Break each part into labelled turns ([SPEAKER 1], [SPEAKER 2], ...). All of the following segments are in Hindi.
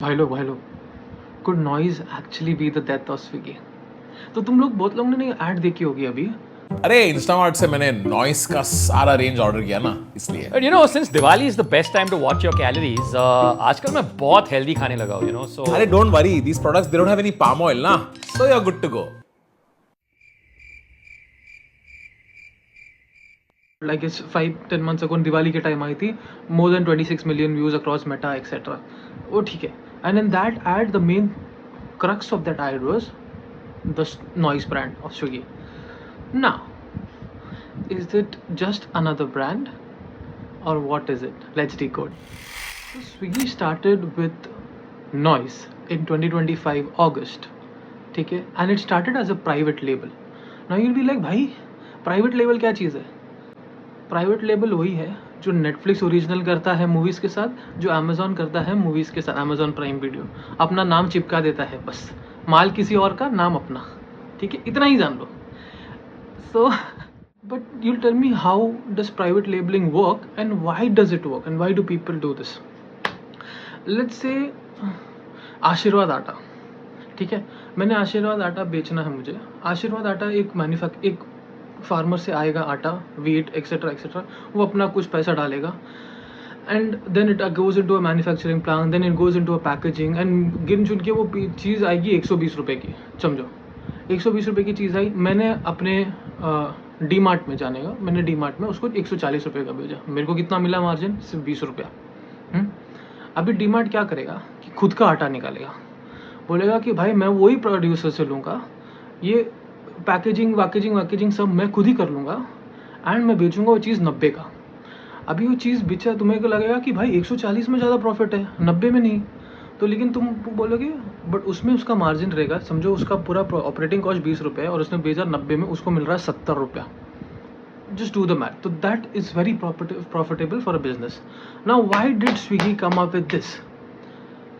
[SPEAKER 1] भाई लोग could noise actually be the death of Swiggy? तो तुम लोग बहुत लोगों ने ऐड देखी होगी अभी.
[SPEAKER 2] अरे इंस्टामार्ट से मैंने नॉइस का सारा रेंज ऑर्डर किया ना इसलिए.
[SPEAKER 3] But since Diwali is the best time to watch your calories, आजकल मैं बहुत healthy खाने लगा हूँ, so.
[SPEAKER 2] अरे don't worry, these products they don't have any palm oil ना, so you are good to go.
[SPEAKER 1] Like it's 5-10 months ago Diwali के टाइम आई थी, more than 26 million views across Meta etc. वो ठीक है. And in that ad, the main crux of that ad was the noise brand of Swiggy. Now, is it just another brand or what is it? Let's decode. So Swiggy started with noise in 2025 August, ठीक है, and it started as a private label. Now you'll be like, भाई private label क्या चीज़ है? प्राइवेट लेबल वही है जो नेटफ्लिक्स ओरिजिनल करता है मूवीज़ के साथ, जो अमेजोन करता है मूवीज़ के साथ, अमेजोन प्राइम वीडियो अपना नाम चिपका देता है, बस माल किसी और का, नाम अपना, ठीक है, इतना ही जान लो. So but you'll tell me how does private labelling work and why does it work and why do people do this. Let's say Aashirvaad आटा, ठीक है, मैंने आशीर्वाद आटा बेचना है मुझे. आशीर्वाद आटा एक फार्मर से आएगा आटा, वीट एक्सेट्रा एक्सेट्रा, वो अपना कुछ पैसा डालेगा and then it goes into a manufacturing plant, then it goes into a packaging and गिन चुन के वो चीज़ आएगी 120 रुपये की. समझो 120 रुपये की चीज़ आई, मैंने अपने डी मार्ट में जाने का, मैंने डी मार्ट में उसको 140 रुपये का भेजा, मेरे को कितना मिला मार्जिन? सिर्फ 20 रुपया. अभी डी मार्ट क्या करेगा कि खुद का आटा निकालेगा, बोलेगा कि भाई मैं वही प्रोड्यूसर से लूँगा, ये पैकेजिंग सब मैं खुद ही कर लूँगा एंड मैं बेचूंगा वो चीज़ 90 का. अभी वो चीज़ बेचा, तुम्हें को लगेगा कि भाई 140 में ज़्यादा प्रॉफिट है, 90 में नहीं. तो लेकिन तुम बोलोगे बट उसमें उसका मार्जिन रहेगा. समझो उसका पूरा ऑपरेटिंग कॉस्ट 20 रुपये है और उसने बेचा 90 में, उसको मिल रहा है 70 रुपया. Just do the math. So that is very profitable for a business. Now why did Swiggy come up with this?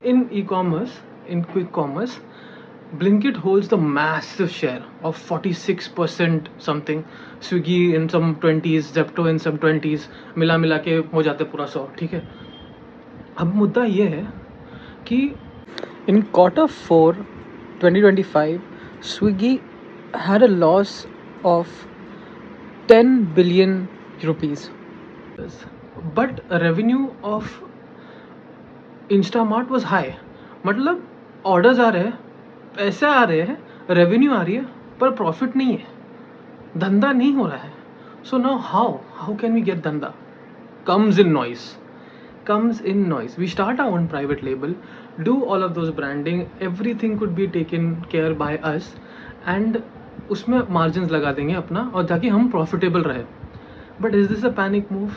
[SPEAKER 1] In e-commerce, in quick commerce, Blinkit holds the massive share of 46% something, Swiggy in some 20s, Zepto in some 20s, मिला के हो जाते पूरा 100, ठीक है. अब मुद्दा ये है कि in Q4 2025, Swiggy had a loss of 10 billion rupees, but revenue of Instamart was high. मतलब ऑर्डर्स आ रहे हैं, पैसे आ रहे हैं, रेवेन्यू आ रही है, पर प्रॉफिट नहीं है, धंधा नहीं हो रहा है. So now how can we get धंधा? comes in noise. We start our own private label, do all of those branding, everything could be taken care by us and उसमें मार्जिन्स लगा देंगे अपना, और ताकि हम प्रॉफिटेबल रहे. But is this a panic move?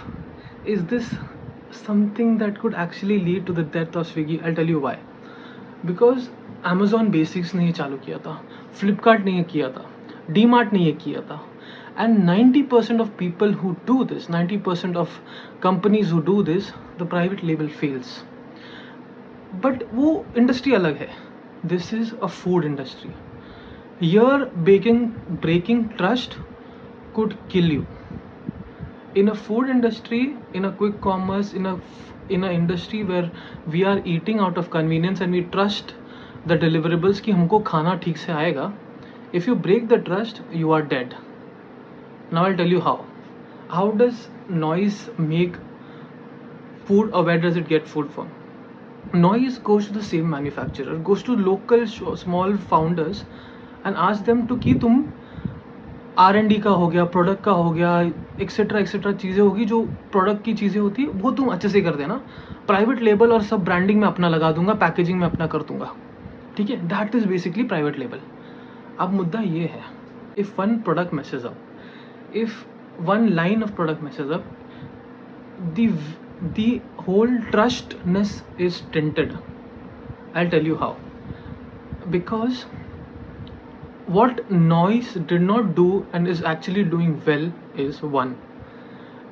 [SPEAKER 1] Is this something that could actually lead to the death of Swiggy? I tell you why. Because Amazon Basics ने ये चालू किया था, फ्लिपकार्ट ने ये किया था, डी मार्ट ने ये किया था, and 90% of people who do this, 90% of companies who do this, the private label fails. But वो इंडस्ट्री अलग है, this is a food industry. Here breaking trust could kill you. In a food industry, in a quick commerce, in a industry where we are eating out of convenience and we trust the deliverables कि हमको खाना ठीक से आएगा, if you break the trust, you are dead. Now I'll tell you how. How does noise make food, or where does it get food from? Noise goes to the same manufacturer, goes to local small founders and ask them to कि तुम R&D का हो गया, प्रोडक्ट का हो गया, एक्सेट्रा एक्सेट्रा चीज़ें होगी, जो प्रोडक्ट की चीज़ें होती है वो तुम अच्छे से कर देना, प्राइवेट लेबल और सब ब्रांडिंग में अपना लगा दूंगा, पैकेजिंग में अपना कर दूंगा, ठीक है. That is basically private label. अब मुद्दा ये है, if one product message up, if one line of product message up, the whole trustness is tinted. I'll tell you how. Because what noise did not do and is actually doing well is, one,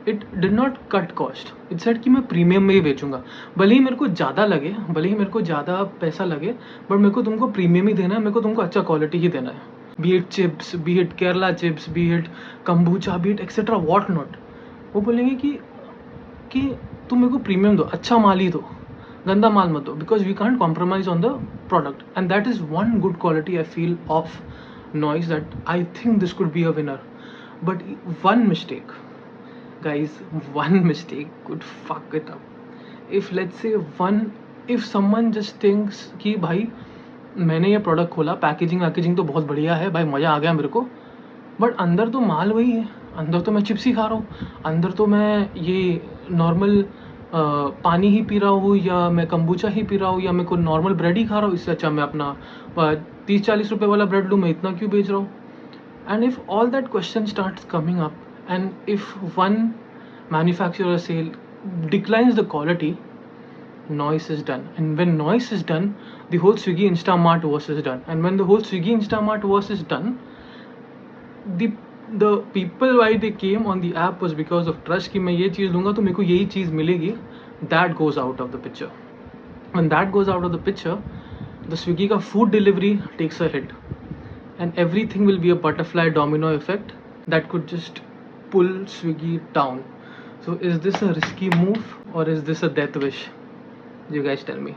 [SPEAKER 1] it did not cut cost. It said कि मैं प्रीमियम में ही बेचूंगा, भले ही मेरे को ज़्यादा लगे, भले ही मेरे को ज़्यादा पैसा लगे, बट मेरे को तुमको प्रीमियम ही देना है, मेरे को तुमको अच्छा क्वालिटी ही देना है. B it chips, B it Kerala chips, B it kombucha, B it etcetera what not. वो बोलेंगे कि तुम मेरे को प्रीमियम दो, अच्छा माल ही दो, गंदा माल मत दो, because we can't compromise on the product, and that is one good quality I feel of Noise, that I think this could be a winner. But one mistake, guys, one mistake could fuck it up. If let's say if someone just thinks कि भाई मैंने ये प्रोडक्ट खोला, पैकेजिंग तो बहुत बढ़िया है भाई, मज़ा आ गया मेरे को, बट अंदर तो माल वही है, अंदर तो मैं चिप्स ही खा रहा हूँ, अंदर तो मैं ये नॉर्मल पानी ही पी रहा हूँ, या मैं कम्बुचा ही पी रहा हूँ, या मैं कोई नॉर्मल ब्रेड ही खा रहा हूँ, इससे अच्छा मैं अपना 30-40 रुपये वाला ब्रेड लूँ, मैं इतना क्यों बेच रहा हूँ? And if all that question starts coming up, and if one manufacturer sale declines the quality, Noise is done. And when Noise is done, the whole Swiggy Instamart verse is done. And when the whole Swiggy Instamart verse is done, the people why they came on the app was because of trust कि मैं ये चीज़ लूँगा तो मेरे को यही चीज़ मिलेगी. That goes out of the picture. When that goes out of the picture, the Swiggy का food delivery takes a hit, and everything will be a butterfly domino effect that could just pull Swiggy down. So is this a risky move, or is this a death wish? You guys tell me.